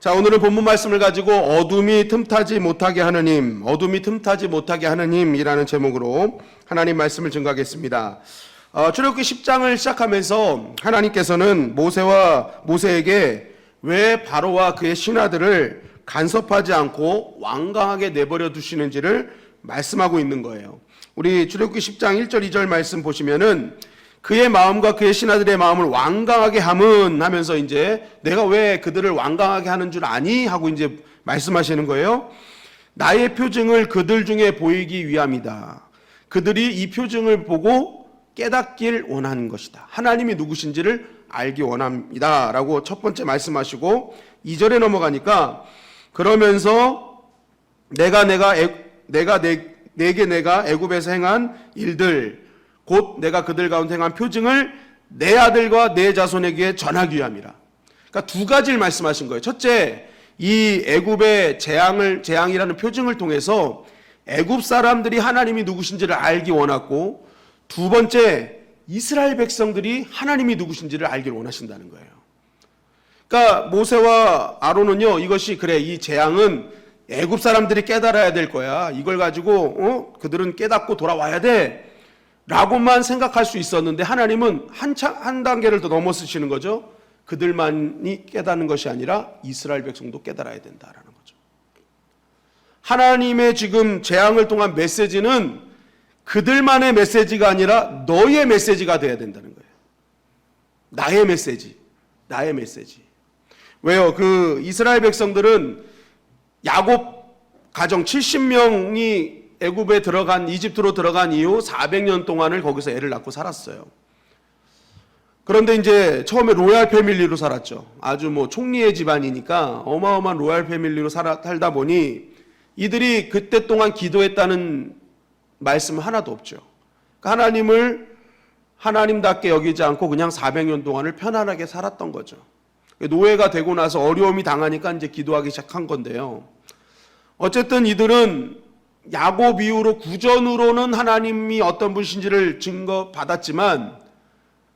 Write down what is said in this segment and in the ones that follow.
자, 오늘은 본문 말씀을 가지고 어둠이 틈타지 못하게 하는 힘, 어둠이 틈타지 못하게 하는 힘이라는 제목으로 하나님 말씀을 증거하겠습니다. 출애굽기 10장을 시작하면서 하나님께서는 모세에게 왜 바로와 그의 신하들을 간섭하지 않고 완강하게 내버려 두시는지를 말씀하고 있는 거예요. 우리 출애굽기 10장 1절 2절 말씀 보시면은 그의 마음과 그의 신하들의 마음을 완강하게 함은 하면서 이제 내가 왜 그들을 완강하게 하는 줄 아니? 하고 이제 말씀하시는 거예요. 나의 표징을 그들 중에 보이기 위함이다. 그들이 이 표징을 보고 깨닫길 원하는 것이다. 하나님이 누구신지를 알기 원합니다. 라고 첫 번째 말씀하시고 2절에 넘어가니까 그러면서 내가 애굽에서 행한 일들 곧 내가 그들 가운데 행한 표징을 내 아들과 내 자손에게 전하기 위함이라. 그러니까 두 가지를 말씀하신 거예요. 첫째, 이 애굽의 재앙이라는 표징을 통해서 애굽 사람들이 하나님이 누구신지를 알기 원했고, 두 번째, 이스라엘 백성들이 하나님이 누구신지를 알기를 원하신다는 거예요. 그러니까 모세와 아론은요, 이것이 그래, 이 재앙은 애굽 사람들이 깨달아야 될 거야. 이걸 가지고 그들은 깨닫고 돌아와야 돼. 라고만 생각할 수 있었는데 하나님은 한 단계를 더 넘어서시는 거죠. 그들만이 깨닫는 것이 아니라 이스라엘 백성도 깨달아야 된다라는 거죠. 하나님의 지금 재앙을 통한 메시지는 그들만의 메시지가 아니라 너의 메시지가 돼야 된다는 거예요. 나의 메시지. 왜요? 그 이스라엘 백성들은 야곱 가정 70명이 애굽에 이집트로 들어간 이후 400년 동안을 거기서 애를 낳고 살았어요. 그런데 이제 처음에 로얄 패밀리로 살았죠. 아주 총리의 집안이니까 어마어마한 로얄 패밀리로 살다 보니 이들이 그때 동안 기도했다는 말씀은 하나도 없죠. 그러니까 하나님을 하나님답게 여기지 않고 그냥 400년 동안을 편안하게 살았던 거죠. 노예가 되고 나서 어려움이 당하니까 이제 기도하기 시작한 건데요. 어쨌든 이들은 야곱 이후로 구전으로는 하나님이 어떤 분이신지를 증거받았지만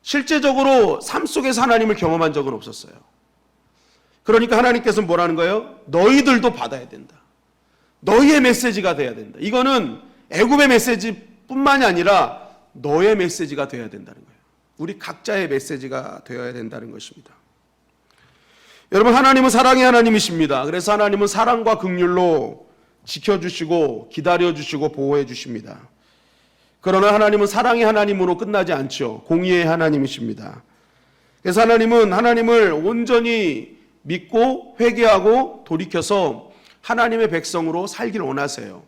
실제적으로 삶 속에서 하나님을 경험한 적은 없었어요. 그러니까 하나님께서는 뭐라는 거예요? 너희들도 받아야 된다. 너희의 메시지가 돼야 된다. 이거는 애굽의 메시지뿐만이 아니라 너의 메시지가 돼야 된다는 거예요. 우리 각자의 메시지가 되어야 된다는 것입니다. 여러분, 하나님은 사랑의 하나님이십니다. 그래서 하나님은 사랑과 긍휼로 지켜주시고 기다려주시고 보호해주십니다. 그러나 하나님은 사랑의 하나님으로 끝나지 않죠. 공의의 하나님이십니다. 그래서 하나님은 하나님을 온전히 믿고 회개하고 돌이켜서 하나님의 백성으로 살길 원하세요.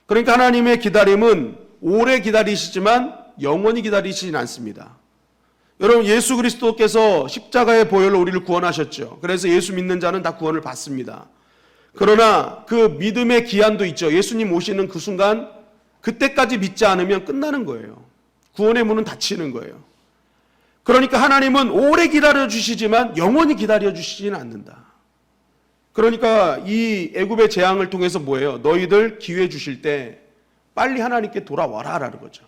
그러니까 하나님의 기다림은 오래 기다리시지만 영원히 기다리시진 않습니다. 여러분, 예수 그리스도께서 십자가의 보혈로 우리를 구원하셨죠. 그래서 예수 믿는 자는 다 구원을 받습니다. 그러나 그 믿음의 기한도 있죠. 예수님 오시는 그 순간 그때까지 믿지 않으면 끝나는 거예요. 구원의 문은 닫히는 거예요. 그러니까 하나님은 오래 기다려주시지만 영원히 기다려주시지는 않는다. 그러니까 이 애굽의 재앙을 통해서 뭐예요? 너희들 기회 주실 때 빨리 하나님께 돌아와라 라는 거죠.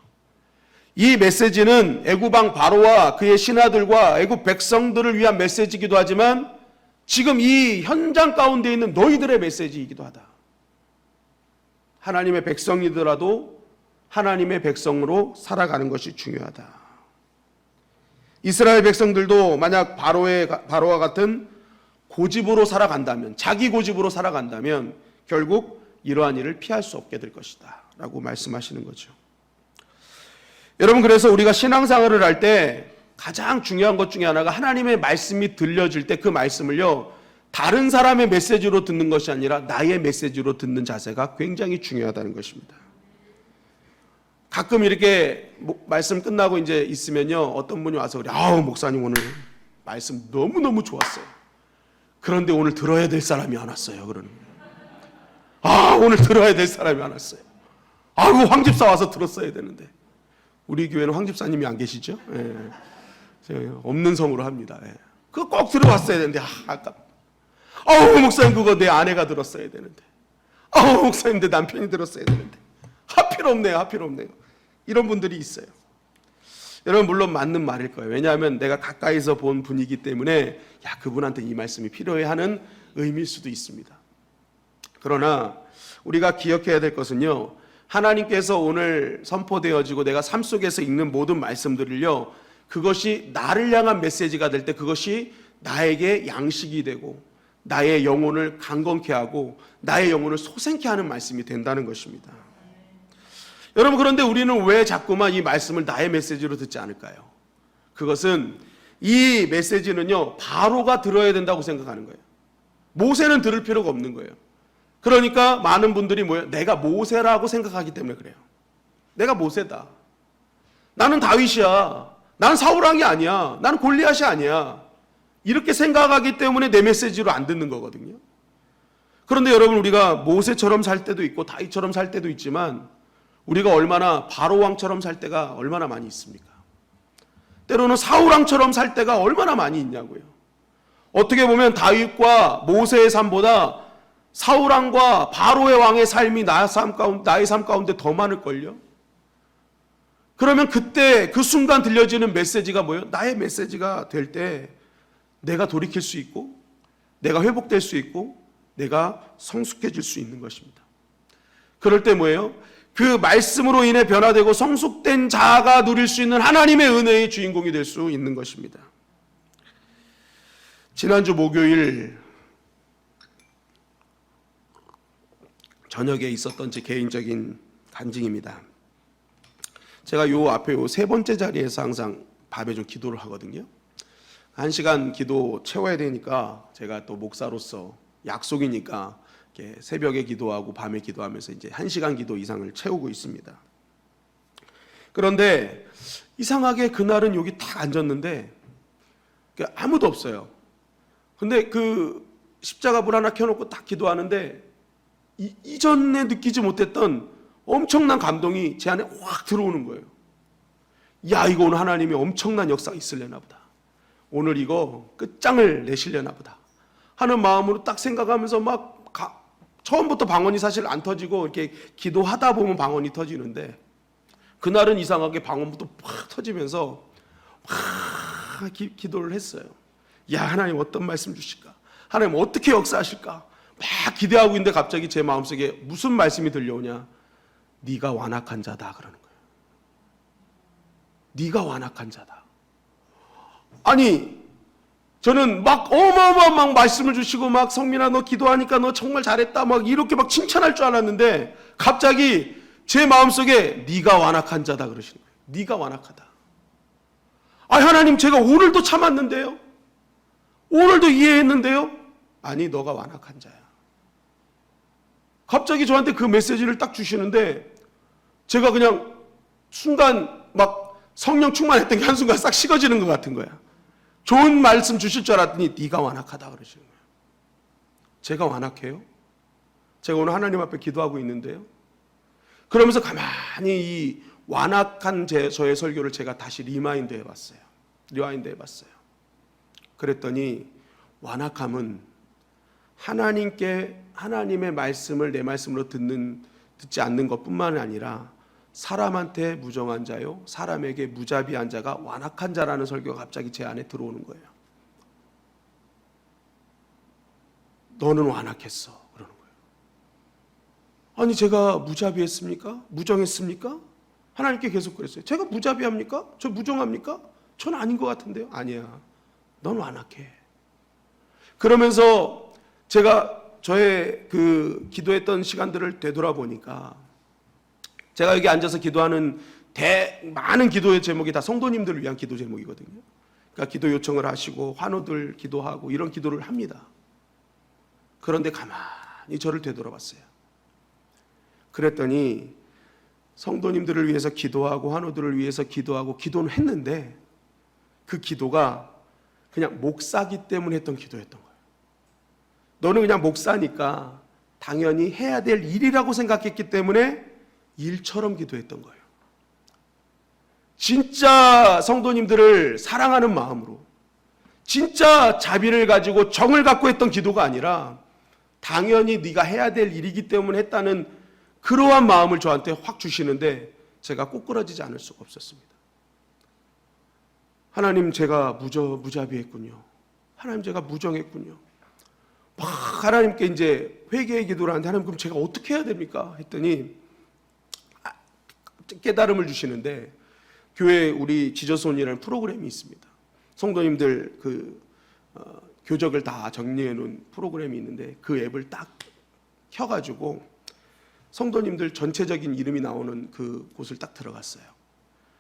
이 메시지는 애굽 왕 바로와 그의 신하들과 애굽 백성들을 위한 메시지이기도 하지만 지금 이 현장 가운데 있는 너희들의 메시지이기도 하다. 하나님의 백성이더라도 하나님의 백성으로 살아가는 것이 중요하다. 이스라엘 백성들도 만약 바로와 같은 고집으로 살아간다면, 자기 고집으로 살아간다면 결국 이러한 일을 피할 수 없게 될 것이다 라고 말씀하시는 거죠. 여러분, 그래서 우리가 신앙생활을 할 때 가장 중요한 것 중에 하나가 하나님의 말씀이 들려질 때 그 말씀을요, 다른 사람의 메시지로 듣는 것이 아니라 나의 메시지로 듣는 자세가 굉장히 중요하다는 것입니다. 가끔 이렇게 말씀 끝나고 이제 있으면요, 어떤 분이 와서 그래, 목사님 오늘 말씀 너무너무 좋았어요. 그런데 오늘 들어야 될 사람이 안 왔어요. 그러는 거예요. 오늘 들어야 될 사람이 안 왔어요. 황 집사 와서 들었어야 되는데. 우리 교회는 황 집사님이 안 계시죠? 예. 없는 성으로 합니다. 예. 그거 꼭 들어왔어야 되는데, 아깝다. 목사님 그거 내 아내가 들었어야 되는데. 목사님 내 남편이 들었어야 되는데. 하필 없네요. 이런 분들이 있어요. 여러분, 물론 맞는 말일 거예요. 왜냐하면 내가 가까이서 본 분이기 때문에 그분한테 이 말씀이 필요해 하는 의미일 수도 있습니다. 그러나 우리가 기억해야 될 것은요, 하나님께서 오늘 선포되어지고 내가 삶 속에서 읽는 모든 말씀들을요, 그것이 나를 향한 메시지가 될 때 그것이 나에게 양식이 되고 나의 영혼을 강건케 하고 나의 영혼을 솟생케 하는 말씀이 된다는 것입니다. 여러분, 그런데 우리는 왜 자꾸만 이 말씀을 나의 메시지로 듣지 않을까요? 그것은 이 메시지는요, 바로가 들어야 된다고 생각하는 거예요. 모세는 들을 필요가 없는 거예요. 그러니까 많은 분들이 뭐예요? 내가 모세라고 생각하기 때문에 그래요. 내가 모세다. 나는 다윗이야. 난 사울왕이 아니야. 난 골리앗이 아니야. 이렇게 생각하기 때문에 내 메시지로 안 듣는 거거든요. 그런데 여러분, 우리가 모세처럼 살 때도 있고 다윗처럼 살 때도 있지만 우리가 얼마나 바로왕처럼 살 때가 얼마나 많이 있습니까? 때로는 사울왕처럼 살 때가 얼마나 많이 있냐고요. 어떻게 보면 다윗과 모세의 삶보다 사울왕과 바로의 왕의 삶이 나의 삶 가운데 더 많을걸요. 그러면 그때 그 순간 들려지는 메시지가 뭐예요? 나의 메시지가 될 때 내가 돌이킬 수 있고 내가 회복될 수 있고 내가 성숙해질 수 있는 것입니다. 그럴 때 뭐예요? 그 말씀으로 인해 변화되고 성숙된 자가 누릴 수 있는 하나님의 은혜의 주인공이 될 수 있는 것입니다. 지난주 목요일 저녁에 있었던 제 개인적인 간증입니다. 제가 요 앞에 요 세 번째 자리에서 항상 밤에 좀 기도를 하거든요. 1시간 기도 채워야 되니까 제가 또 목사로서 약속이니까 이렇게 새벽에 기도하고 밤에 기도하면서 이제 1시간 기도 이상을 채우고 있습니다. 그런데 이상하게 그날은 여기 딱 앉았는데 아무도 없어요. 근데 그 십자가불 하나 켜놓고 딱 기도하는데 이전에 느끼지 못했던 엄청난 감동이 제 안에 확 들어오는 거예요. 야, 이거 오늘 하나님이 엄청난 역사가 있으려나 보다. 오늘 이거 끝장을 내시려나 보다 하는 마음으로 딱 생각하면서 막 처음부터 방언이 사실 안 터지고 이렇게 기도하다 보면 방언이 터지는데 그날은 이상하게 방언부터 팍 터지면서 막 기도를 했어요. 야, 하나님 어떤 말씀 주실까? 하나님 어떻게 역사하실까? 막 기대하고 있는데 갑자기 제 마음속에 무슨 말씀이 들려오냐? 네가 완악한 자다 그러는 거예요. 네가 완악한 자다. 아니, 저는 막 어마어마한 막 말씀을 주시고 막 성민아 너 기도하니까 너 정말 잘했다 막 이렇게 막 칭찬할 줄 알았는데 갑자기 제 마음속에 네가 완악한 자다 그러시는 거예요. 네가 완악하다. 아, 하나님 제가 오늘도 참았는데요. 오늘도 이해했는데요. 아니, 너가 완악한 자야. 갑자기 저한테 그 메시지를 딱 주시는데 제가 그냥 순간 막 성령 충만했던 게 한순간 싹 식어지는 것 같은 거야. 좋은 말씀 주실 줄 알았더니 네가 완악하다 그러시는 거예요. 제가 완악해요? 제가 오늘 하나님 앞에 기도하고 있는데요. 그러면서 가만히 이 완악한 저의 설교를 제가 다시 리마인드 해봤어요. 그랬더니 완악함은 하나님의 말씀을 내 말씀으로 듣지 않는 것뿐만 아니라 사람한테 무정한 자요 사람에게 무자비한 자가 완악한 자라는 설교가 갑자기 제 안에 들어오는 거예요. 너는 완악했어 그러는 거예요. 아니, 제가 무자비했습니까? 무정했습니까? 하나님께 계속 그랬어요. 제가 무자비합니까? 저 무정합니까? 전 아닌 것 같은데요. 아니야, 넌 완악해. 그러면서 제가 저의 그 기도했던 시간들을 되돌아보니까 제가 여기 앉아서 기도하는 많은 기도의 제목이 다 성도님들을 위한 기도 제목이거든요. 그러니까 기도 요청을 하시고 환우들 기도하고 이런 기도를 합니다. 그런데 가만히 저를 되돌아봤어요. 그랬더니 성도님들을 위해서 기도하고 환우들을 위해서 기도하고 기도는 했는데 그 기도가 그냥 목사기 때문에 했던 기도였던 거예요. 너는 그냥 목사니까 당연히 해야 될 일이라고 생각했기 때문에 일처럼 기도했던 거예요. 진짜 성도님들을 사랑하는 마음으로 진짜 자비를 가지고 정을 갖고 했던 기도가 아니라 당연히 네가 해야 될 일이기 때문에 했다는 그러한 마음을 저한테 확 주시는데 제가 꼬꾸라지지 않을 수가 없었습니다. 하나님, 제가 무자비했군요. 하나님, 제가 무정했군요. 막 하나님께 이제 회개의 기도를 하는데, 하나님 그럼 제가 어떻게 해야 됩니까? 했더니 깨달음을 주시는데, 교회에 우리 지저손이라는 프로그램이 있습니다. 성도님들 교적을 다 정리해 놓은 프로그램이 있는데, 그 앱을 딱 켜가지고 성도님들 전체적인 이름이 나오는 그 곳을 딱 들어갔어요.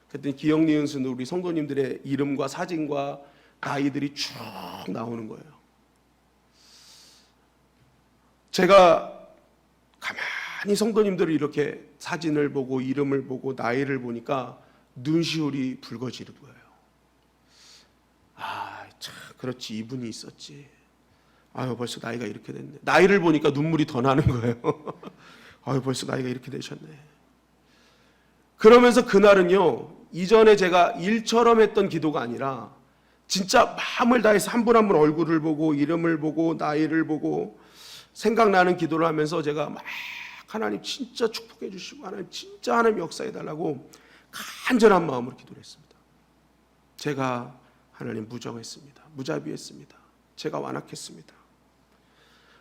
그랬더니 기억, 니은, 순 우리 성도님들의 이름과 사진과 나이들이 쭉 나오는 거예요. 제가 가만히 성도님들을 이렇게 사진을 보고 이름을 보고 나이를 보니까 눈시울이 붉어지는 거예요. 아, 참 그렇지, 이분이 있었지. 아유, 벌써 나이가 이렇게 됐네. 나이를 보니까 눈물이 더 나는 거예요. 아유, 벌써 나이가 이렇게 되셨네. 그러면서 그날은요, 이전에 제가 일처럼 했던 기도가 아니라 진짜 마음을 다해서 한 분 한 분 얼굴을 보고 이름을 보고 나이를 보고 생각나는 기도를 하면서 제가 막 하나님 진짜 축복해 주시고 하나님 진짜 하나님 역사해 달라고 간절한 마음으로 기도를 했습니다. 제가 하나님 무정했습니다. 무자비했습니다. 제가 완악했습니다.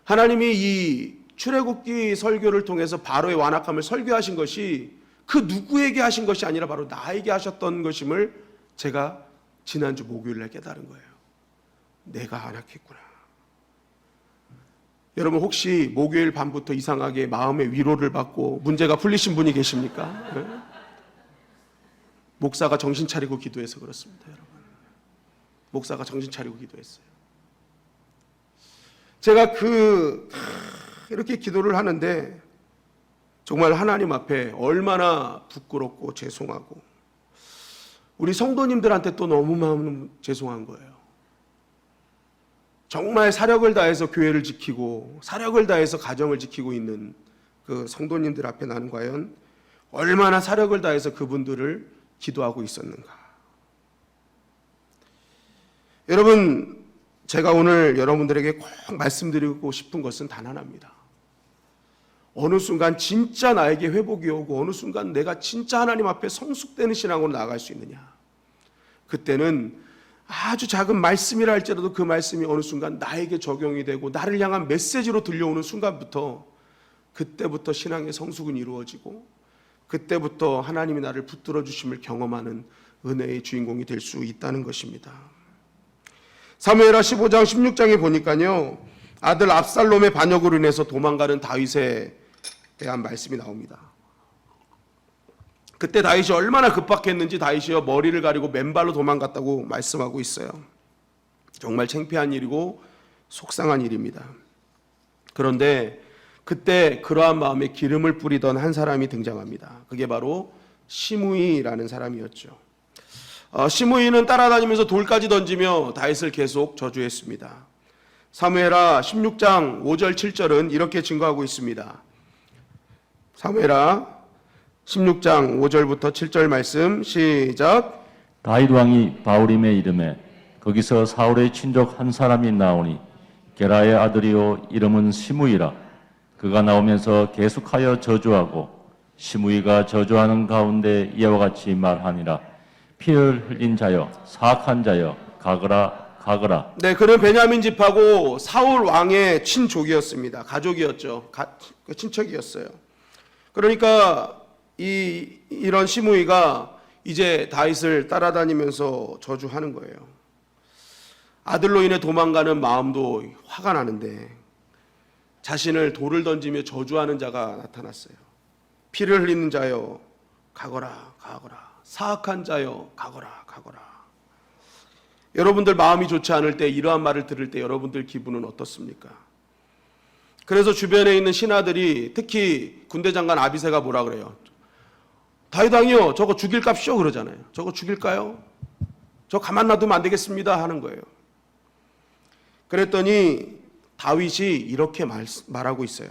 하나님이 이 출애굽기 설교를 통해서 바로의 완악함을 설교하신 것이 그 누구에게 하신 것이 아니라 바로 나에게 하셨던 것임을 제가 지난주 목요일날 깨달은 거예요. 내가 안악했구나. 여러분 혹시 목요일 밤부터 이상하게 마음의 위로를 받고 문제가 풀리신 분이 계십니까? 네? 목사가 정신 차리고 기도해서 그렇습니다, 여러분. 목사가 정신 차리고 기도했어요. 제가 이렇게 기도를 하는데 정말 하나님 앞에 얼마나 부끄럽고 죄송하고 우리 성도님들한테 또 너무 죄송한 거예요. 정말 사력을 다해서 교회를 지키고 사력을 다해서 가정을 지키고 있는 그 성도님들 앞에 나는 과연 얼마나 사력을 다해서 그분들을 기도하고 있었는가. 여러분, 제가 오늘 여러분들에게 꼭 말씀드리고 싶은 것은 단 하나입니다. 어느 순간 진짜 나에게 회복이 오고 어느 순간 내가 진짜 하나님 앞에 성숙되는 신앙으로 나아갈 수 있느냐. 그때는 아주 작은 말씀이라 할지라도 그 말씀이 어느 순간 나에게 적용이 되고 나를 향한 메시지로 들려오는 순간부터 그때부터 신앙의 성숙은 이루어지고 그때부터 하나님이 나를 붙들어 주심을 경험하는 은혜의 주인공이 될 수 있다는 것입니다. 사무엘하 15장 16장에 보니까요, 아들 압살롬의 반역으로 인해서 도망가는 다윗에 대한 말씀이 나옵니다. 그때 다윗이 얼마나 급박했는지 다윗이요 머리를 가리고 맨발로 도망갔다고 말씀하고 있어요. 정말 창피한 일이고 속상한 일입니다. 그런데 그때 그러한 마음에 기름을 뿌리던 한 사람이 등장합니다. 그게 바로 시므이라는 사람이었죠. 시므이는 따라다니면서 돌까지 던지며 다윗을 계속 저주했습니다. 사무엘하 16장 5절 7절은 이렇게 증거하고 있습니다. 사무엘하 16장 5절부터 7절 말씀 시작. 다윗 왕이 바울임에 이름에 거기서 사울의 친족 한 사람이 나오니 게라의 아들이요 이름은 시므이라. 그가 나오면서 계속하여 저주하고 시므이가 저주하는 가운데 이와 같이 말하니라. 피를 흘린 자여 사악한 자여 가거라 가거라. 네, 그는 베냐민 집하고 사울 왕의 친족이었습니다. 가족이었죠. 친척이었어요. 그러니까 이런 시므이가 이제 다윗을 따라다니면서 저주하는 거예요. 아들로 인해 도망가는 마음도 화가 나는데 자신을 돌을 던지며 저주하는 자가 나타났어요. 피를 흘리는 자여 가거라 가거라. 사악한 자여 가거라 가거라. 여러분들 마음이 좋지 않을 때 이러한 말을 들을 때 여러분들 기분은 어떻습니까? 그래서 주변에 있는 신하들이 특히 군대 장관 아비새가 뭐라 그래요? 다윗 왕이요 저거 죽일값이요 그러잖아요. 저거 죽일까요? 저 가만 놔두면 안 되겠습니다 하는 거예요. 그랬더니 다윗이 이렇게 말하고 있어요.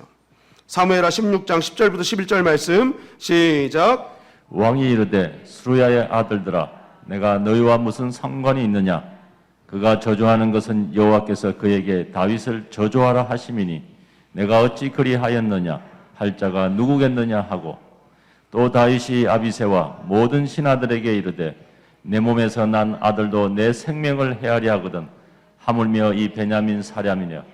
사무엘하 16장 10절부터 11절 말씀 시작. 왕이 이르되 스루야의 아들들아 내가 너희와 무슨 상관이 있느냐. 그가 저주하는 것은 여호와께서 그에게 다윗을 저주하라 하심이니 내가 어찌 그리하였느냐 할 자가 누구겠느냐 하고 또 다윗이 아비새와 모든 신하들에게 이르되 내 몸에서 난 아들도 내 생명을 헤아려 하거든 하물며 이 베냐민 사람이냐.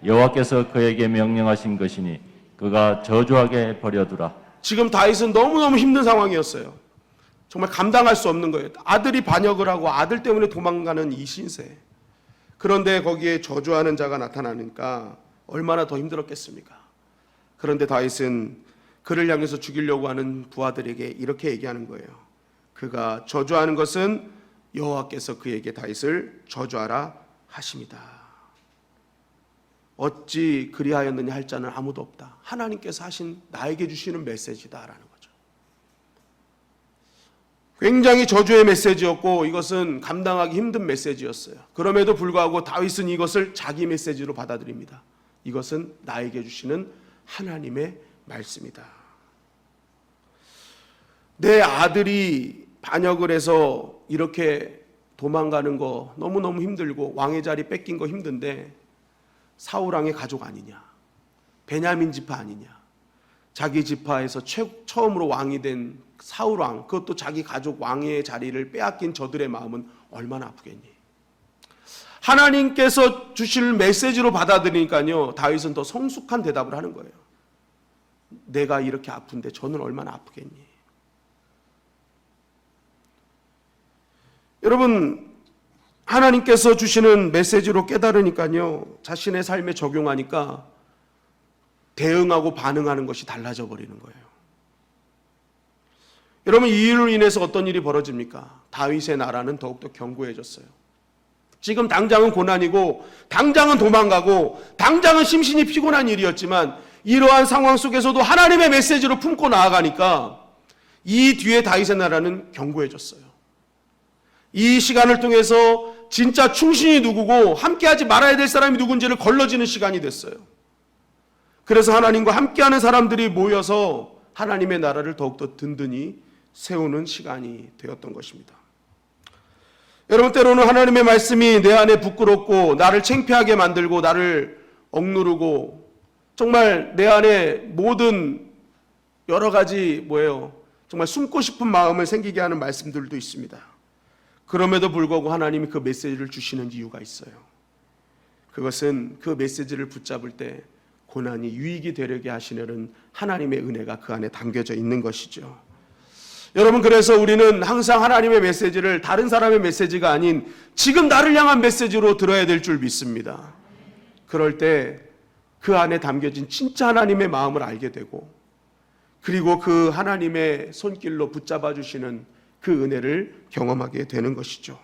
여호와께서 그에게 명령하신 것이니 그가 저주하게 버려두라. 지금 다윗은 너무너무 힘든 상황이었어요. 정말 감당할 수 없는 거예요. 아들이 반역을 하고 아들 때문에 도망가는 이 신세. 그런데 거기에 저주하는 자가 나타나니까 얼마나 더 힘들었겠습니까? 그런데 다윗은 그를 향해서 죽이려고 하는 부하들에게 이렇게 얘기하는 거예요. 그가 저주하는 것은 여호와께서 그에게 다윗을 저주하라 하심이다. 어찌 그리하였느냐 할 자는 아무도 없다. 하나님께서 하신 나에게 주시는 메시지다라는 거죠. 굉장히 저주의 메시지였고 이것은 감당하기 힘든 메시지였어요. 그럼에도 불구하고 다윗은 이것을 자기 메시지로 받아들입니다. 이것은 나에게 주시는 하나님의 말씀이다. 내 아들이 반역을 해서 이렇게 도망가는 거 너무너무 힘들고 왕의 자리 뺏긴 거 힘든데 사울 왕의 가족 아니냐, 베냐민 지파 아니냐, 자기 지파에서 처음으로 왕이 된 사울 왕, 그것도 자기 가족 왕의 자리를 빼앗긴 저들의 마음은 얼마나 아프겠니? 하나님께서 주실 메시지로 받아들이니까요, 다윗은 더 성숙한 대답을 하는 거예요. 내가 이렇게 아픈데 저는 얼마나 아프겠니? 여러분, 하나님께서 주시는 메시지로 깨달으니까요, 자신의 삶에 적용하니까 대응하고 반응하는 것이 달라져 버리는 거예요. 여러분, 이 일로 인해서 어떤 일이 벌어집니까? 다윗의 나라는 더욱더 견고해졌어요. 지금 당장은 고난이고 당장은 도망가고 당장은 심신이 피곤한 일이었지만 이러한 상황 속에서도 하나님의 메시지로 품고 나아가니까 이 뒤에 다윗의 나라는 견고해졌어요. 이 시간을 통해서 진짜 충신이 누구고 함께하지 말아야 될 사람이 누군지를 걸러지는 시간이 됐어요. 그래서 하나님과 함께하는 사람들이 모여서 하나님의 나라를 더욱더 든든히 세우는 시간이 되었던 것입니다. 여러분, 때로는 하나님의 말씀이 내 안에 부끄럽고 나를 창피하게 만들고 나를 억누르고 정말 내 안에 모든 여러 가지 정말 숨고 싶은 마음을 생기게 하는 말씀들도 있습니다. 그럼에도 불구하고 하나님이 그 메시지를 주시는 이유가 있어요. 그것은 그 메시지를 붙잡을 때 고난이 유익이 되려게 하시려는 하나님의 은혜가 그 안에 담겨져 있는 것이죠. 여러분, 그래서 우리는 항상 하나님의 메시지를 다른 사람의 메시지가 아닌 지금 나를 향한 메시지로 들어야 될 줄 믿습니다. 그럴 때 그 안에 담겨진 진짜 하나님의 마음을 알게 되고 그리고 그 하나님의 손길로 붙잡아 주시는 그 은혜를 경험하게 되는 것이죠.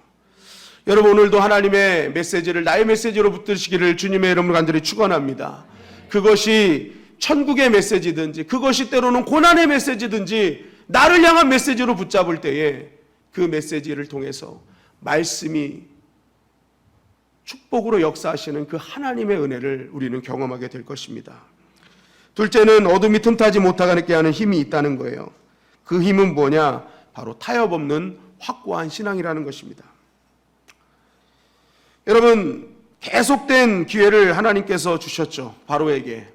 여러분, 오늘도 하나님의 메시지를 나의 메시지로 붙드시기를 주님의 이름으로 간절히 축원합니다. 그것이 천국의 메시지든지 그것이 때로는 고난의 메시지든지 나를 향한 메시지로 붙잡을 때에 그 메시지를 통해서 말씀이 축복으로 역사하시는 그 하나님의 은혜를 우리는 경험하게 될 것입니다. 둘째는 어둠이 틈타지 못하게 하는 힘이 있다는 거예요. 그 힘은 뭐냐? 바로 타협 없는 확고한 신앙이라는 것입니다. 여러분, 계속된 기회를 하나님께서 주셨죠. 바로에게.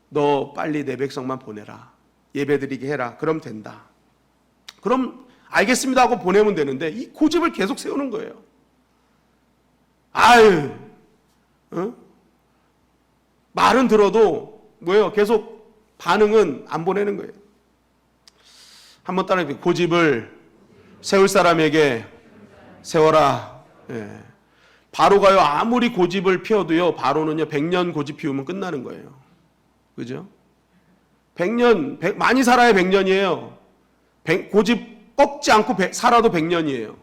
너 빨리 내 백성만 보내라. 예배드리게 해라. 그럼 된다. 그럼 알겠습니다 하고 보내면 되는데 이 고집을 계속 세우는 거예요. 말은 들어도 계속 반응은 안 보내는 거예요. 한번 따라해볼게요. 고집을 세울 사람에게 세워라. 바로가요, 아무리 고집을 피워도요, 바로는요 100년 고집 피우면 끝나는 거예요. 그죠? 100년, 많이 살아야 100년이에요. 고집 꺾지 않고 살아도 100년이에요.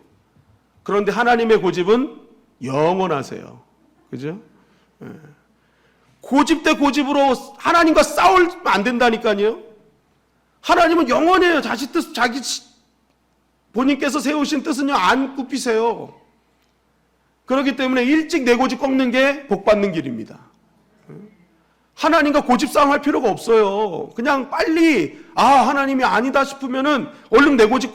그런데 하나님의 고집은 영원하세요. 그죠? 고집 대 고집으로 하나님과 싸우면 안 된다니까요. 하나님은 영원해요. 자기 본인께서 세우신 뜻은요 안 굽히세요. 그렇기 때문에 일찍 내 고집 꺾는 게 복 받는 길입니다. 하나님과 고집 싸움할 필요가 없어요. 그냥 빨리 하나님이 아니다 싶으면은 얼른 내 고집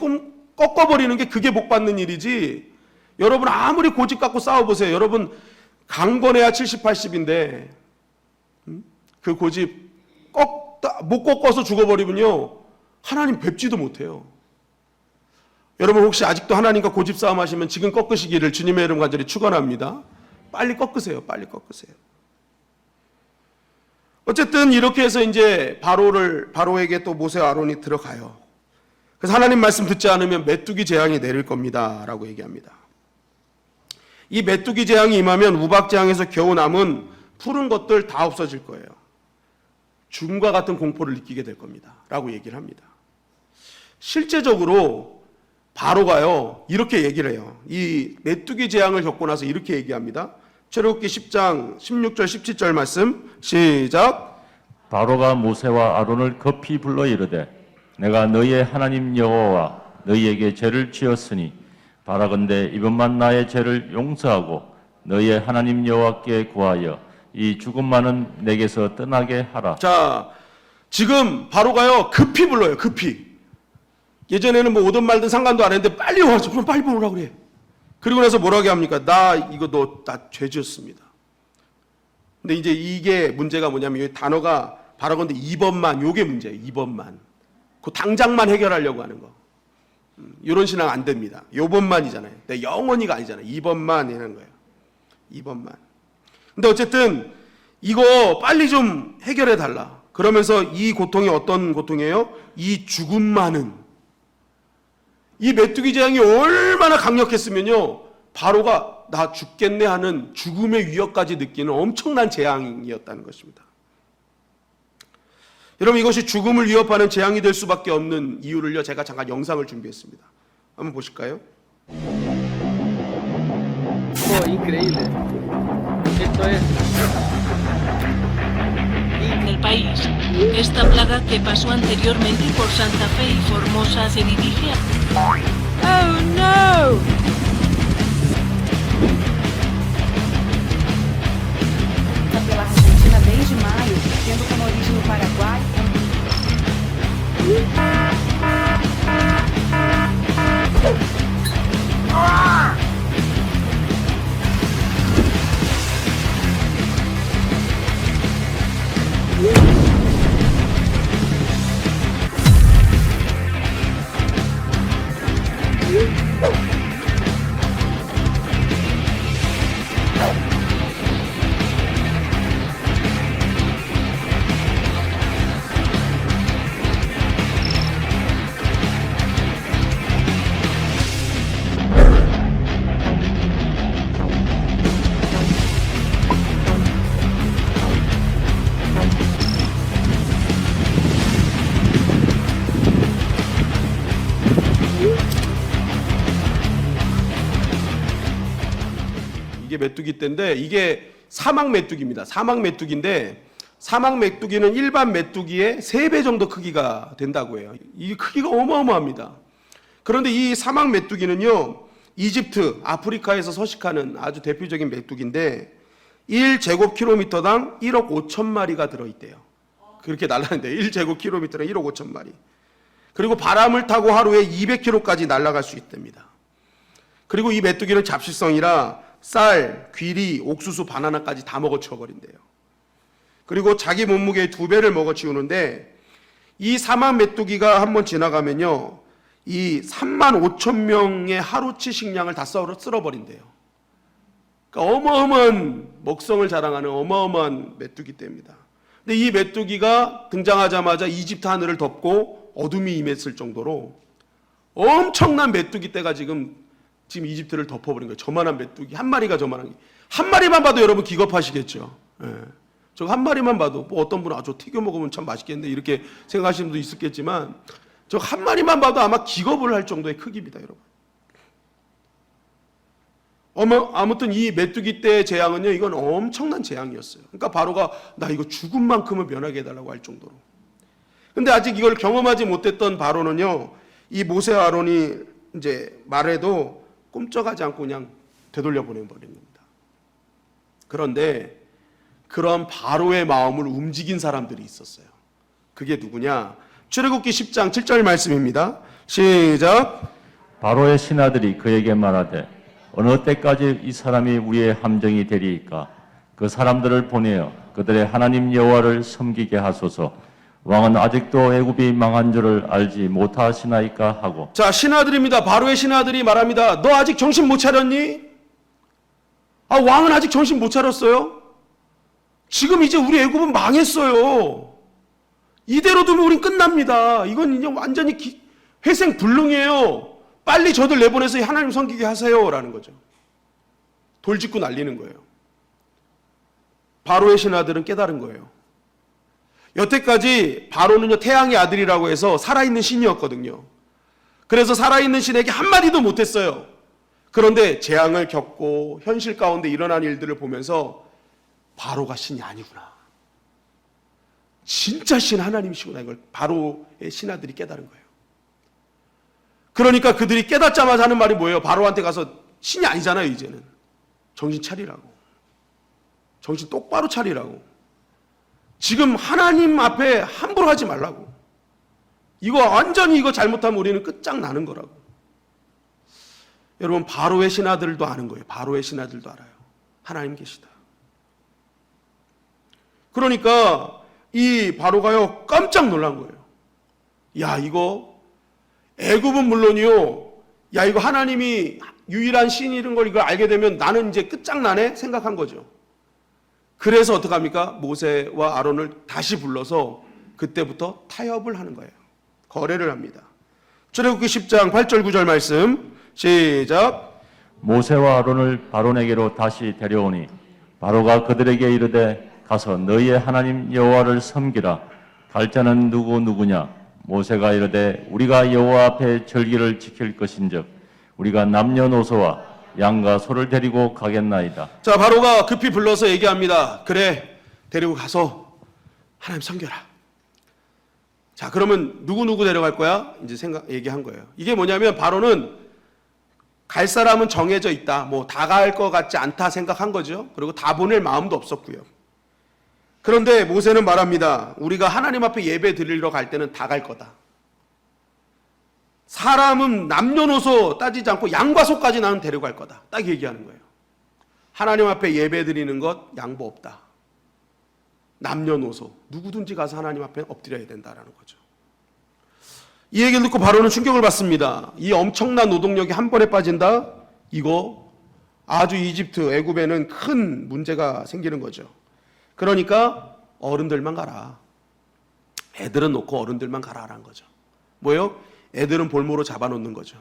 꺾어버리는 게 그게 복 받는 일이지. 여러분 아무리 고집 갖고 싸워보세요. 여러분 강건해야 70, 80인데 그 고집 못 꺾어서 죽어버리면요 하나님 뵙지도 못해요. 여러분 혹시 아직도 하나님과 고집 싸움 하시면 지금 꺾으시기를 주님의 이름 간절히 축원합니다. 빨리 꺾으세요. 빨리 꺾으세요. 어쨌든 이렇게 해서 이제 바로에게 또 모세와 아론이 들어가요. 그래서 하나님 말씀 듣지 않으면 메뚜기 재앙이 내릴 겁니다라고 얘기합니다. 이 메뚜기 재앙이 임하면 우박 재앙에서 겨우 남은 푸른 것들 다 없어질 거예요. 죽음과 같은 공포를 느끼게 될 겁니다라고 얘기를 합니다. 실제적으로 바로가요 이렇게 얘기를 해요. 이 메뚜기 재앙을 겪고 나서 이렇게 얘기합니다. 출애굽기 10장 16절 17절 말씀 시작. 바로가 모세와 아론을 급히 불러 이르되 내가 너희의 하나님 여호와와 너희에게 죄를 지었으니 바라건대 이번만 나의 죄를 용서하고 너희의 하나님 여호와께 구하여 이 죽음만은 내게서 떠나게 하라. 자, 지금 바로가요 급히 불러요. 급히. 예전에는 뭐 오든 말든 상관도 안 했는데 빨리 와서 그럼 빨리 오라고 그래. 그리고 나서 뭐라고 합니까? 나 죄 지었습니다. 근데 이제 이게 문제가 뭐냐면 이 단어가 바라건대 이번만 요게 문제예요. 이번만. 그 당장만 해결하려고 하는 거. 이런 신앙 안 됩니다. 요번만이잖아요. 근데 영원히가 아니잖아요. 이번만 이라는 거예요. 이번만. 근데 어쨌든 이거 빨리 좀 해결해 달라. 그러면서 이 고통이 어떤 고통이에요? 이 죽음만은. 이 메뚜기 재앙이 얼마나 강력했으면요. 바로가 나 죽겠네 하는 죽음의 위협까지 느끼는 엄청난 재앙이었다는 것입니다. 여러분 이것이 죽음을 위협하는 재앙이 될 수밖에 없는 이유를요. 제가 잠깐 영상을 준비했습니다. 한번 보실까요? Increíble. Esto es El país. Esta plaga que pasó anteriormente por Santa Fe y Formosa se dirige a... ¡Oh, no! Pela Argentina desde maio, tendo como origem o Paraguai. 이게 메뚜기 떼인데 이게 사막 메뚜기입니다. 사막 메뚜기인데 사막 메뚜기는 일반 메뚜기의 3배 정도 크기가 된다고 해요. 이 크기가 어마어마합니다. 그런데 이 사막 메뚜기는요. 이집트, 아프리카에서 서식하는 아주 대표적인 메뚜기인데 1제곱킬로미터당 1억 5천 마리가 들어있대요. 그렇게 날라는데 1제곱킬로미터당 1억 5천 마리. 그리고 바람을 타고 하루에 200km까지 날아갈 수 있답니다. 그리고 이 메뚜기는 잡식성이라 쌀, 귀리, 옥수수, 바나나까지 다 먹어치워버린대요. 그리고 자기 몸무게의 2배를 먹어치우는데 이 사막 메뚜기가 한번 지나가면요. 이 3만 5천 명의 하루치 식량을 다 쓸어버린대요. 그러니까 어마어마한 먹성을 자랑하는 어마어마한 메뚜기 떼입니다. 근데 이 메뚜기가 등장하자마자 이집트 하늘을 덮고 어둠이 임했을 정도로 엄청난 메뚜기 떼가 지금 이집트를 덮어버린 거예요. 저만한 메뚜기 한 마리가 저만한 게. 한 마리만 봐도 여러분 기겁하시겠죠. 예. 저 한 마리만 봐도 뭐 어떤 분은 저 튀겨 먹으면 참 맛있겠는데 이렇게 생각하시는 분도 있었겠지만 저 한 마리만 봐도 아마 기겁을 할 정도의 크기입니다, 여러분. 아무튼 이 메뚜기 떼의 재앙은요, 이건 엄청난 재앙이었어요. 그러니까 바로가 나 이거 죽은 만큼은 면하게 해달라고 할 정도로. 근데 아직 이걸 경험하지 못했던 바로는요, 이 모세와 아론이 이제 말해도 꼼짝하지 않고 그냥 되돌려 보내버린 겁니다. 그런데 그런 바로의 마음을 움직인 사람들이 있었어요. 그게 누구냐? 출애굽기 10장 7절 말씀입니다. 시작. 바로의 신하들이 그에게 말하되 어느 때까지 이 사람이 우리의 함정이 되리이까? 그 사람들을 보내어 그들의 하나님 여호와를 섬기게 하소서. 왕은 아직도 애굽이 망한 줄을 알지 못하시나이까 하고. 자, 신하들입니다. 바로의 신하들이 말합니다. 너 아직 정신 못 차렸니? 왕은 아직 정신 못 차렸어요? 지금 이제 우리 애굽은 망했어요. 이대로 두면 우린 끝납니다. 이건 이제 완전히 회생불능이에요. 빨리 저들 내보내서 하나님 섬기게 하세요. 라는 거죠. 돌직구 날리는 거예요. 바로의 신하들은 깨달은 거예요. 여태까지 바로는요, 태양의 아들이라고 해서 살아있는 신이었거든요. 그래서 살아있는 신에게 한마디도 못했어요. 그런데 재앙을 겪고 현실 가운데 일어난 일들을 보면서 바로가 신이 아니구나. 진짜 신 하나님이시구나. 이걸 바로의 신하들이 깨달은 거예요. 그러니까 그들이 깨닫자마자 하는 말이 뭐예요? 바로한테 가서 신이 아니잖아요, 이제는. 정신 차리라고. 정신 똑바로 차리라고. 지금 하나님 앞에 함부로 하지 말라고. 이거 완전히 이거 잘못하면 우리는 끝장나는 거라고. 여러분, 바로의 신하들도 아는 거예요. 바로의 신하들도 알아요. 하나님 계시다. 그러니까 이 바로가요, 깜짝 놀란 거예요. 야, 이거 애굽은 물론이요, 야, 이거 하나님이 유일한 신이란 걸 이걸 알게 되면 나는 이제 끝장나네 생각한 거죠. 그래서 어떡합니까? 모세와 아론을 다시 불러서 그때부터 타협을 하는 거예요. 거래를 합니다. 출애굽기 10장 8절 9절 말씀 시작. 모세와 아론을 바로에게로 다시 데려오니 바로가 그들에게 이르되 가서 너희의 하나님 여호와를 섬기라. 갈 자는 누구냐? 모세가 이르되 우리가 여호와 앞에 절기를 지킬 것인즉 우리가 남녀노소와 양과 소를 데리고 가겠나이다. 자, 바로가 급히 불러서 얘기합니다. 그래, 데리고 가서 하나님 섬겨라. 자, 그러면 누구 데려갈 거야? 이제 얘기한 거예요. 이게 뭐냐면 바로는 갈 사람은 정해져 있다. 뭐 다 갈 것 같지 않다 생각한 거죠. 그리고 다 보낼 마음도 없었고요. 그런데 모세는 말합니다. 우리가 하나님 앞에 예배 드리러 갈 때는 다 갈 거다. 사람은 남녀노소 따지지 않고 양과 소까지 나는 데려갈 거다. 딱 얘기하는 거예요. 하나님 앞에 예배 드리는 것 양보 없다. 남녀노소 누구든지 가서 하나님 앞에 엎드려야 된다라는 거죠. 이 얘기를 듣고 바로는 충격을 받습니다. 이 엄청난 노동력이 한 번에 빠진다? 이거 아주 이집트, 애굽에는 큰 문제가 생기는 거죠. 그러니까 어른들만 가라. 애들은 놓고 어른들만 가라라는 거죠. 뭐예요? 애들은 볼모로 잡아놓는 거죠.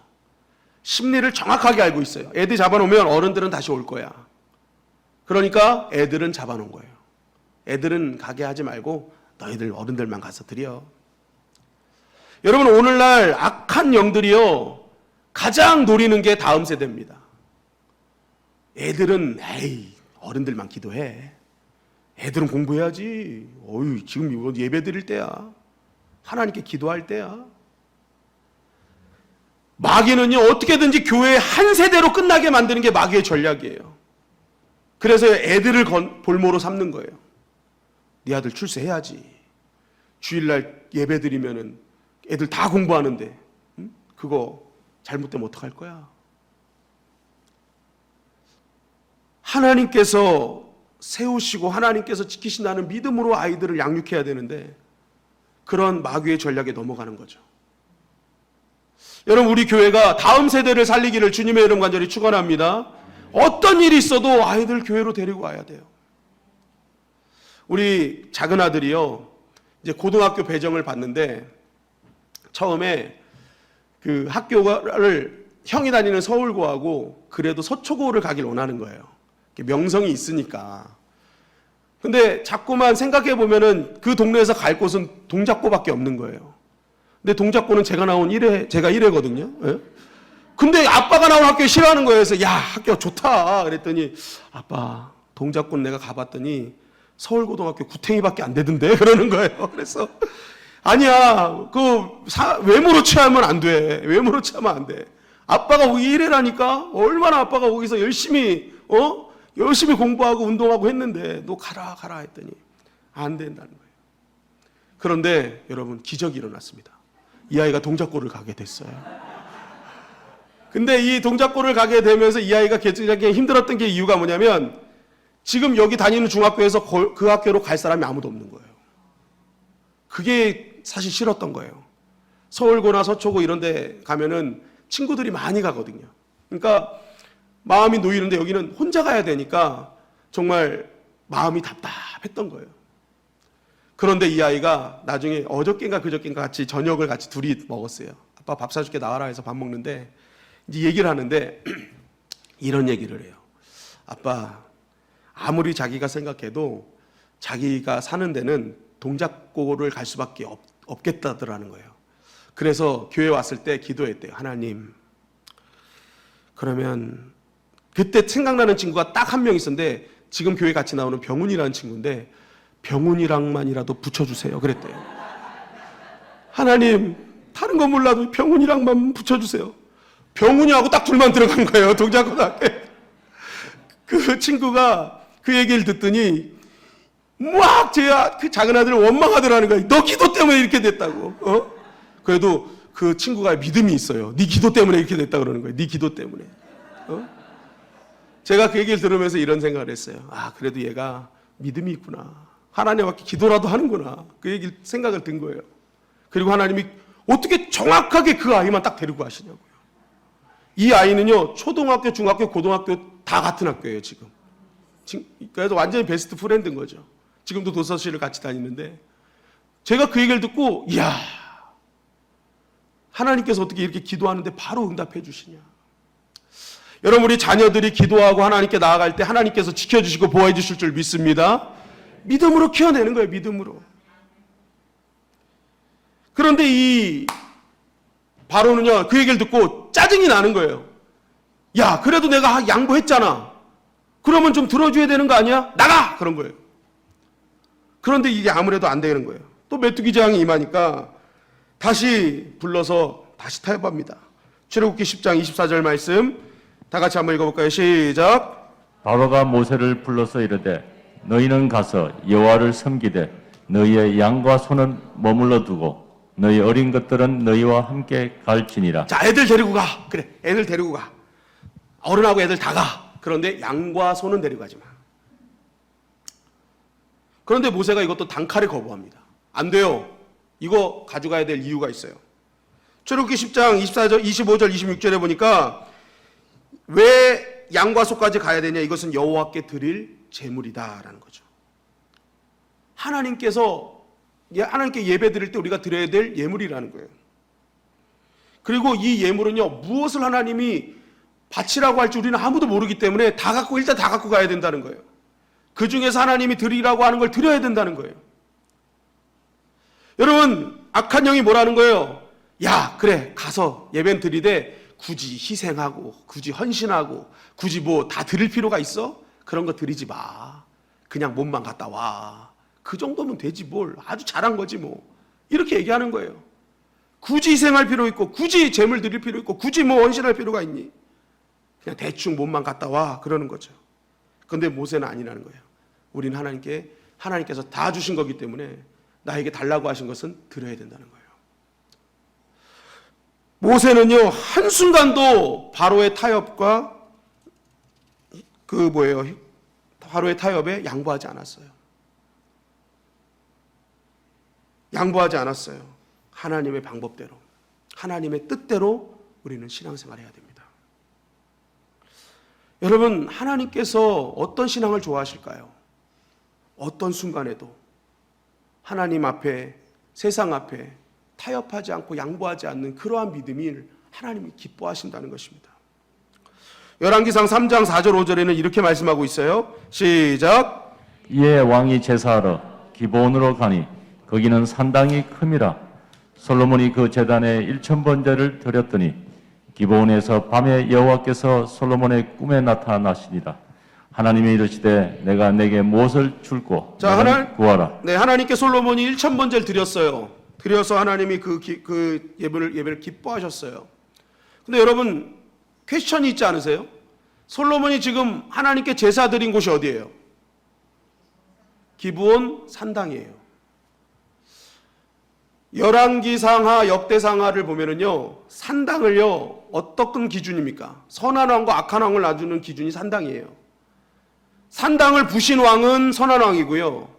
심리를 정확하게 알고 있어요. 애들 잡아놓으면 어른들은 다시 올 거야. 그러니까 애들은 잡아놓은 거예요. 애들은 가게 하지 말고 너희들 어른들만 가서 드려. 여러분, 오늘날 악한 영들이요, 가장 노리는 게 다음 세대입니다. 애들은 에이 어른들만 기도해. 애들은 공부해야지. 어휴, 지금 이거 예배 드릴 때야. 하나님께 기도할 때야. 마귀는요, 어떻게든지 교회 한 세대로 끝나게 만드는 게 마귀의 전략이에요. 그래서 애들을 볼모로 삼는 거예요. 네 아들 출세해야지. 주일날 예배 드리면은 애들 다 공부하는데, 그거 잘못되면 어떡할 거야? 하나님께서 세우시고 하나님께서 지키신다는 믿음으로 아이들을 양육해야 되는데 그런 마귀의 전략에 넘어가는 거죠. 여러분, 우리 교회가 다음 세대를 살리기를 주님의 이름 간절히 축원합니다. 어떤 일이 있어도 아이들 교회로 데리고 와야 돼요. 우리 작은 아들이요, 이제 고등학교 배정을 받는데 처음에 그 학교를 형이 다니는 서울고하고 그래도 서초고를 가길 원하는 거예요. 명성이 있으니까. 근데 자꾸만 생각해 보면은 그 동네에서 갈 곳은 동작고밖에 없는 거예요. 근데 동작고는 제가 나온 1회, 제가 1회거든요. 예? 근데 아빠가 나온 학교 싫어하는 거예요. 그래서 야, 학교 좋다. 그랬더니 아빠, 동작고는 내가 가봤더니 서울고등학교 구탱이밖에 안 되던데 그러는 거예요. 그래서 아니야, 외모로 취하면 안 돼. 외모로 취하면 안 돼. 아빠가 거기 1회라니까 얼마나 아빠가 거기서 열심히 공부하고 운동하고 했는데 너 가라 했더니 안 된다는 거예요. 그런데 여러분, 기적이 일어났습니다. 이 아이가 동작고를 가게 됐어요. 근데 이 동작고를 가게 되면서 이 아이가 굉장히 힘들었던 게 이유가 뭐냐면 지금 여기 다니는 중학교에서 그 학교로 갈 사람이 아무도 없는 거예요. 그게 사실 싫었던 거예요. 서울고나 서초고 이런 데 가면은 친구들이 많이 가거든요. 그러니까 마음이 놓이는데 여기는 혼자 가야 되니까 정말 마음이 답답했던 거예요. 그런데 이 아이가 나중에 어저께인가 그저께인가 같이 저녁을 같이 둘이 먹었어요. 아빠 밥 사줄게 나와라 해서 밥 먹는데 이제 얘기를 하는데 이런 얘기를 해요. 아빠, 아무리 자기가 생각해도 자기가 사는 데는 동작고를 갈 수밖에 없겠다더라는 거예요. 그래서 교회 왔을 때 기도했대요. 하나님, 그러면 그때 생각나는 친구가 딱 한 명 있었는데 지금 교회 같이 나오는 병훈이라는 친구인데 병훈이랑만이라도 붙여주세요. 그랬대요. 하나님, 다른 건 몰라도 병훈이랑만 붙여주세요. 병훈이하고 딱 둘만 들어간 거예요. 동작고등학교에. 그 친구가 그 얘기를 듣더니 막 그 작은 아들을 원망하더라는 거예요. 너 기도 때문에 이렇게 됐다고. 그래도 그 친구가 믿음이 있어요. 네 기도 때문에 이렇게 됐다 그러는 거예요. 네 기도 때문에. 제가 그 얘기를 들으면서 이런 생각을 했어요. 아, 그래도 얘가 믿음이 있구나. 하나님 앞에 기도라도 하는구나. 그 얘기 생각을 든 거예요. 그리고 하나님이 어떻게 정확하게 그 아이만 딱 데리고 가시냐고요. 이 아이는요, 초등학교, 중학교, 고등학교 다 같은 학교예요, 지금. 그래서 완전히 베스트 프렌드인 거죠. 지금도 도서실을 같이 다니는데, 제가 그 얘기를 듣고, 이야, 하나님께서 어떻게 이렇게 기도하는데 바로 응답해 주시냐. 여러분, 우리 자녀들이 기도하고 하나님께 나아갈 때 하나님께서 지켜주시고 보호해 주실 줄 믿습니다. 믿음으로 키워내는 거예요, 믿음으로. 그런데 이 바로는요, 그 얘기를 듣고 짜증이 나는 거예요. 야, 그래도 내가 양보했잖아. 그러면 좀 들어줘야 되는 거 아니야? 나가! 그런 거예요. 그런데 이게 아무래도 안 되는 거예요. 또 메뚜기 재앙이 임하니까 다시 불러서 다시 타협합니다. 출애굽기 10장 24절 말씀 다 같이 한번 읽어볼까요? 시작. 바로가 모세를 불러서 이르되 너희는 가서 여호와를 섬기되 너희의 양과 소는 머물러 두고 너희 어린 것들은 너희와 함께 갈지니라. 자, 애들 데리고 가. 그래, 애들 데리고 가. 어른하고 애들 다 가. 그런데 양과 소는 데리고 가지 마. 그런데 모세가 이것도 단칼에 거부합니다. 안 돼요. 이거 가져가야 될 이유가 있어요. 출애굽기 10장 24절, 25절, 26절에 보니까 왜 양과 소까지 가야 되냐? 이것은 여호와께 드릴 제물이다라는 거죠. 하나님께 예배 드릴 때 우리가 드려야 될 예물이라는 거예요. 그리고 이 예물은요, 무엇을 하나님이 바치라고 할지 우리는 아무도 모르기 때문에 일단 다 갖고 가야 된다는 거예요. 그 중에서 하나님이 드리라고 하는 걸 드려야 된다는 거예요. 여러분, 악한 영이 뭐라는 거예요? 야, 그래, 가서 예배는 드리되 굳이 희생하고 굳이 헌신하고 굳이 뭐 다 드릴 필요가 있어? 그런 거 드리지 마. 그냥 몸만 갔다 와. 그 정도면 되지 뭘. 아주 잘한 거지 뭐. 이렇게 얘기하는 거예요. 굳이 희생할 필요 있고 굳이 재물 드릴 필요 있고 굳이 뭐 헌신할 필요가 있니? 그냥 대충 몸만 갔다 와. 그러는 거죠. 그런데 모세는 아니라는 거예요. 우리는 하나님께서 다 주신 거기 때문에 나에게 달라고 하신 것은 드려야 된다는 거예요. 모세는요, 한순간도 바로의 타협과 바로의 타협에 양보하지 않았어요. 양보하지 않았어요. 하나님의 방법대로, 하나님의 뜻대로 우리는 신앙생활을 해야 됩니다. 여러분, 하나님께서 어떤 신앙을 좋아하실까요? 어떤 순간에도 하나님 앞에, 세상 앞에 타협하지 않고 양보하지 않는 그러한 믿음이 하나님이 기뻐하신다는 것입니다. 열왕기상 3장 4절 5절에는 이렇게 말씀하고 있어요. 시작. 이에 왕이 제사하러 기브온으로 가니 거기는 산당이 큼이라. 솔로몬이 그 제단에 1000번제를 드렸더니 기브온에서 밤에 여호와께서 솔로몬의 꿈에 나타나시니라. 하나님이 이르시되 내가 내게 무엇을 줄고 구하라. 네, 하나님께 솔로몬이 1000번제를 드렸어요. 드려서 하나님이 그 예배를 기뻐하셨어요. 근데 여러분, 퀘스천이 있지 않으세요? 솔로몬이 지금 하나님께 제사 드린 곳이 어디예요? 기브온 산당이에요. 열왕기상하, 역대상하를 보면은요, 산당을요, 어떤 기준입니까? 선한 왕과 악한 왕을 놔주는 기준이 산당이에요. 산당을 부신 왕은 선한 왕이고요,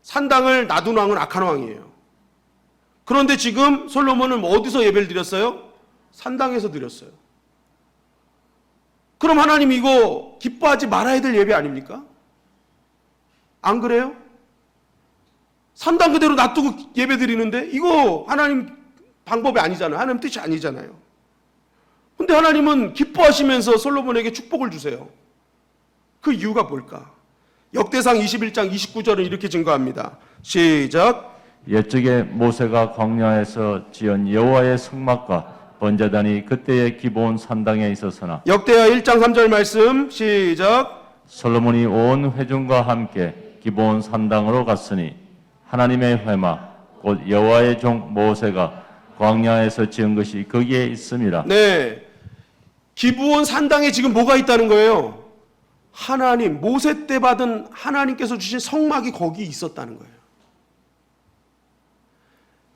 산당을 놔둔 왕은 악한 왕이에요. 그런데 지금 솔로몬은 어디서 예배를 드렸어요? 산당에서 드렸어요. 그럼 하나님 이거 기뻐하지 말아야 될 예배 아닙니까? 안 그래요? 산당 그대로 놔두고 예배 드리는데 이거 하나님 방법이 아니잖아요. 하나님 뜻이 아니잖아요. 근데 하나님은 기뻐하시면서 솔로몬에게 축복을 주세요. 그 이유가 뭘까? 역대상 21장 29절은 이렇게 증거합니다. 시작. 옛적에 모세가 광야에서 지은 여호와의 성막과 번제단이 그때의 기브온 산당에 있었으나 역대하 1장 3절 말씀 시작. 솔로몬이 온 회중과 함께 기브온 산당으로 갔으니 하나님의 회막 곧 여호와의 종 모세가 광야에서 지은 것이 거기에 있음이라. 네. 기브온 산당에 지금 뭐가 있다는 거예요? 하나님, 모세 때 받은 하나님께서 주신 성막이 거기 있었다는 거예요.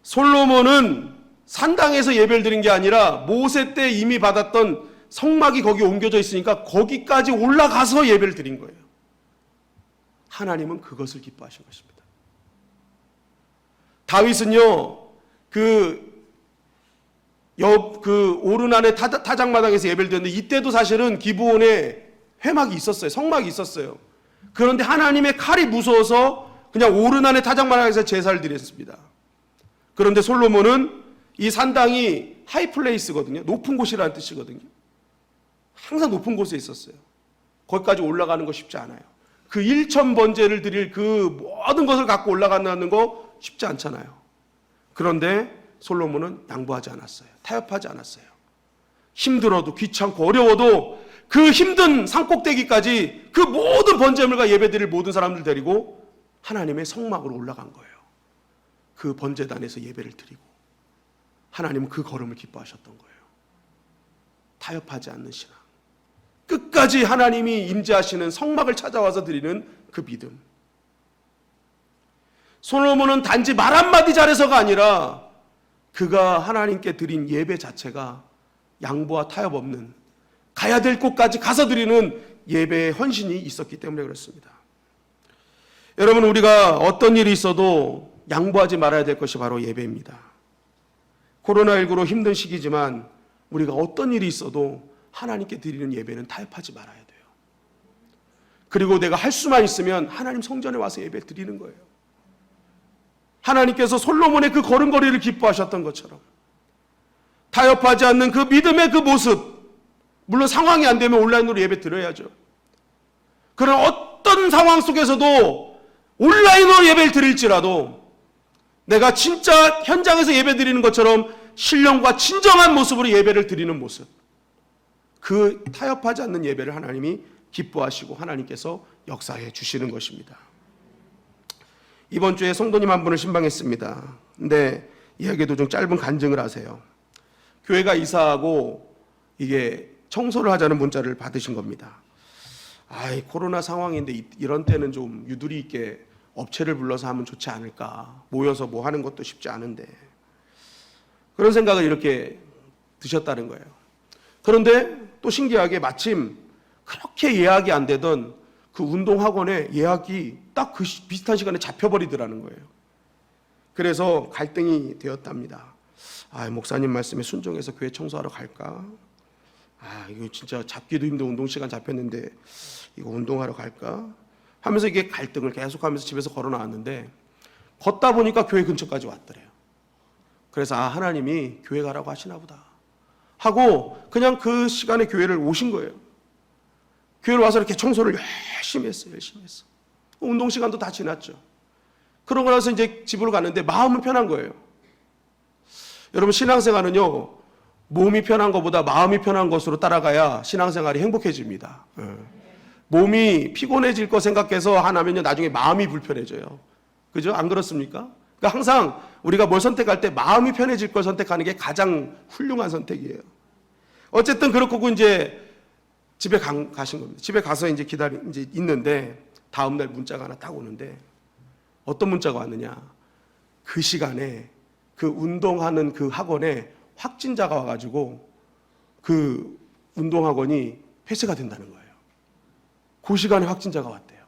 솔로몬은 산당에서 예배를 드린 게 아니라 모세 때 이미 받았던 성막이 거기 옮겨져 있으니까 거기까지 올라가서 예배를 드린 거예요. 하나님은 그것을 기뻐하신 것입니다. 다윗은요, 그 오르난의 타작마당에서 예배를 드렸는데 이때도 사실은 기브온에 회막이 있었어요. 성막이 있었어요. 그런데 하나님의 칼이 무서워서 그냥 오르난의 타작마당에서 제사를 드렸습니다. 그런데 솔로몬은 이 산당이 하이플레이스거든요. 높은 곳이라는 뜻이거든요. 항상 높은 곳에 있었어요. 거기까지 올라가는 거 쉽지 않아요. 그 1,000번제를 드릴 그 모든 것을 갖고 올라간다는 거 쉽지 않잖아요. 그런데 솔로몬은 양보하지 않았어요. 타협하지 않았어요. 힘들어도 귀찮고 어려워도 그 힘든 산꼭대기까지 그 모든 번제물과 예배드릴 모든 사람들 데리고 하나님의 성막으로 올라간 거예요. 그 번제단에서 예배를 드리고 하나님은 그 걸음을 기뻐하셨던 거예요. 타협하지 않는 신앙. 끝까지 하나님이 임재하시는 성막을 찾아와서 드리는 그 믿음. 솔로몬은 단지 말 한마디 잘해서가 아니라 그가 하나님께 드린 예배 자체가 양보와 타협 없는 가야 될 곳까지 가서 드리는 예배의 헌신이 있었기 때문에 그렇습니다. 여러분, 우리가 어떤 일이 있어도 양보하지 말아야 될 것이 바로 예배입니다. 코로나19로 힘든 시기지만 우리가 어떤 일이 있어도 하나님께 드리는 예배는 타협하지 말아야 돼요. 그리고 내가 할 수만 있으면 하나님 성전에 와서 예배 드리는 거예요. 하나님께서 솔로몬의 그 걸음걸이를 기뻐하셨던 것처럼 타협하지 않는 그 믿음의 그 모습, 물론 상황이 안 되면 온라인으로 예배 드려야죠. 그런 어떤 상황 속에서도 온라인으로 예배를 드릴지라도 내가 진짜 현장에서 예배 드리는 것처럼 신령과 진정한 모습으로 예배를 드리는 모습, 그 타협하지 않는 예배를 하나님이 기뻐하시고 하나님께서 역사해 주시는 것입니다. 이번 주에 성도님 한 분을 신방했습니다. 근데 이야기도 좀 짧은 간증을 하세요. 교회가 이사하고 이게 청소를 하자는 문자를 받으신 겁니다. 아이, 코로나 상황인데 이런 때는 좀 유두리 있게 업체를 불러서 하면 좋지 않을까. 모여서 뭐 하는 것도 쉽지 않은데. 그런 생각을 이렇게 드셨다는 거예요. 그런데 또 신기하게 마침 그렇게 예약이 안 되던 그 운동학원에 예약이 딱 그 비슷한 시간에 잡혀버리더라는 거예요. 그래서 갈등이 되었답니다. 아, 목사님 말씀에 순종해서 교회 청소하러 갈까? 아, 이거 진짜 잡기도 힘든 운동 시간 잡혔는데 이거 운동하러 갈까? 하면서 이게 갈등을 계속하면서 집에서 걸어 나왔는데 걷다 보니까 교회 근처까지 왔더래요. 그래서 아, 하나님이 교회 가라고 하시나 보다 하고 그냥 그 시간에 교회를 오신 거예요. 교회를 와서 이렇게 청소를 열심히 했어요. 운동 시간도 다 지났죠. 그러고 나서 이제 집으로 갔는데 마음은 편한 거예요. 여러분, 신앙생활은요, 몸이 편한 것보다 마음이 편한 것으로 따라가야 신앙생활이 행복해집니다. 몸이 피곤해질 거 생각해서 하나면요, 나중에 마음이 불편해져요. 그죠? 안 그렇습니까? 그러니까 항상 우리가 뭘 선택할 때 마음이 편해질 걸 선택하는 게 가장 훌륭한 선택이에요. 어쨌든 그렇고 이제 집에 가신 겁니다. 집에 가서 이제 이제 있는데 다음날 문자가 하나 딱 오는데 어떤 문자가 왔느냐? 그 시간에 그 운동하는 그 학원에 확진자가 와가지고 그 운동학원이 폐쇄가 된다는 거예요. 그 시간에 확진자가 왔대요.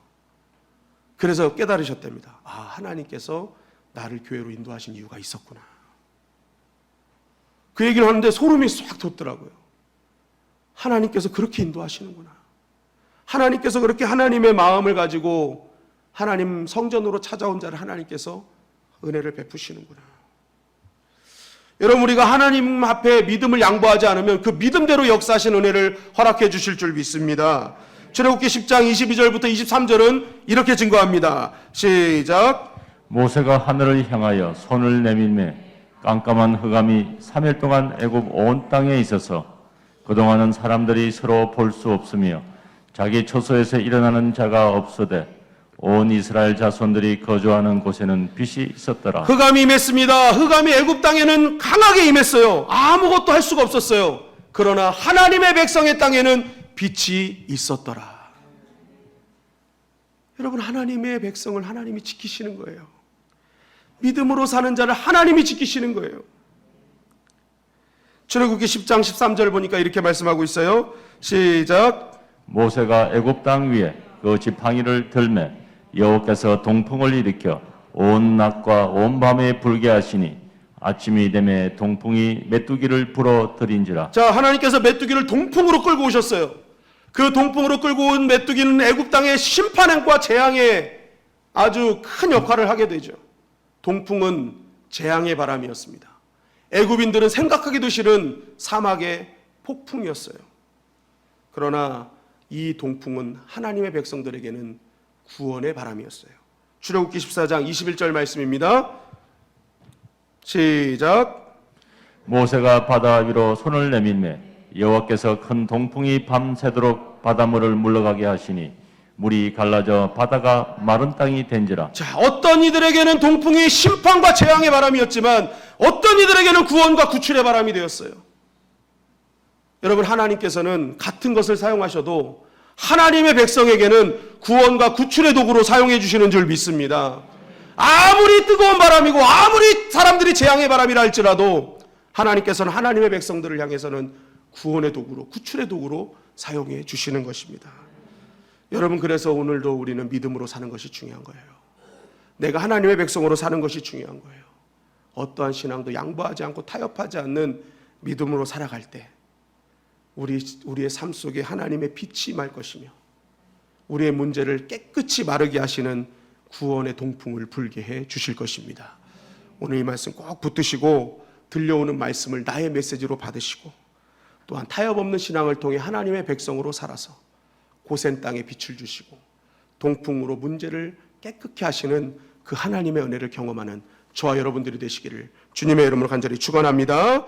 그래서 깨달으셨답니다. 아, 하나님께서 나를 교회로 인도하신 이유가 있었구나. 그 얘기를 하는데 소름이 싹 돋더라고요. 하나님께서 그렇게 인도하시는구나. 하나님께서 그렇게 하나님의 마음을 가지고 하나님 성전으로 찾아온 자를 하나님께서 은혜를 베푸시는구나. 여러분, 우리가 하나님 앞에 믿음을 양보하지 않으면 그 믿음대로 역사하신 은혜를 허락해 주실 줄 믿습니다. 출애굽기 10장 22절부터 23절은 이렇게 증거합니다. 시작. 모세가 하늘을 향하여 손을 내밀매 깜깜한 흑암이 3일 동안 애굽 온 땅에 있어서 그동안은 사람들이 서로 볼 수 없으며 자기 처소에서 일어나는 자가 없으되 온 이스라엘 자손들이 거주하는 곳에는 빛이 있었더라. 흑암이 임했습니다. 흑암이 애굽 땅에는 강하게 임했어요. 아무것도 할 수가 없었어요. 그러나 하나님의 백성의 땅에는 빛이 있었더라. 여러분, 하나님의 백성을 하나님이 지키시는 거예요. 믿음으로 사는 자를 하나님이 지키시는 거예요. 출애굽기 10장 13절 보니까 이렇게 말씀하고 있어요. 시작. 모세가 애굽 땅 위에 그 지팡이를 들매 여호와께서 동풍을 일으켜 온 낮과 온 밤에 불게 하시니 아침이 되매 동풍이 메뚜기를 불어들인지라. 자, 하나님께서 메뚜기를 동풍으로 끌고 오셨어요. 그 동풍으로 끌고 온 메뚜기는 애굽 땅의 심판행과 재앙의 아주 큰 역할을 하게 되죠. 동풍은 재앙의 바람이었습니다. 애굽인들은 생각하기도 싫은 사막의 폭풍이었어요. 그러나 이 동풍은 하나님의 백성들에게는 구원의 바람이었어요. 출애굽기 14장 21절 말씀입니다. 시작. 모세가 바다 위로 손을 내밀매 여호와께서 큰 동풍이 밤새도록 바닷물을 물러가게 하시니 물이 갈라져 바다가 마른 땅이 된지라. 자, 어떤 이들에게는 동풍이 심판과 재앙의 바람이었지만 어떤 이들에게는 구원과 구출의 바람이 되었어요. 여러분, 하나님께서는 같은 것을 사용하셔도 하나님의 백성에게는 구원과 구출의 도구로 사용해 주시는 줄 믿습니다. 아무리 뜨거운 바람이고 아무리 사람들이 재앙의 바람이라 할지라도 하나님께서는 하나님의 백성들을 향해서는 구원의 도구로, 구출의 도구로 사용해 주시는 것입니다. 여러분, 그래서 오늘도 우리는 믿음으로 사는 것이 중요한 거예요. 내가 하나님의 백성으로 사는 것이 중요한 거예요. 어떠한 신앙도 양보하지 않고 타협하지 않는 믿음으로 살아갈 때 우리의 삶 속에 하나님의 빛이 말 것이며 우리의 문제를 깨끗이 마르게 하시는 구원의 동풍을 불게 해 주실 것입니다. 오늘 이 말씀 꼭 붙드시고 들려오는 말씀을 나의 메시지로 받으시고 또한 타협 없는 신앙을 통해 하나님의 백성으로 살아서 고센 땅에 빛을 주시고 동풍으로 문제를 깨끗게 하시는 그 하나님의 은혜를 경험하는 저와 여러분들이 되시기를 주님의 이름으로 간절히 축원합니다.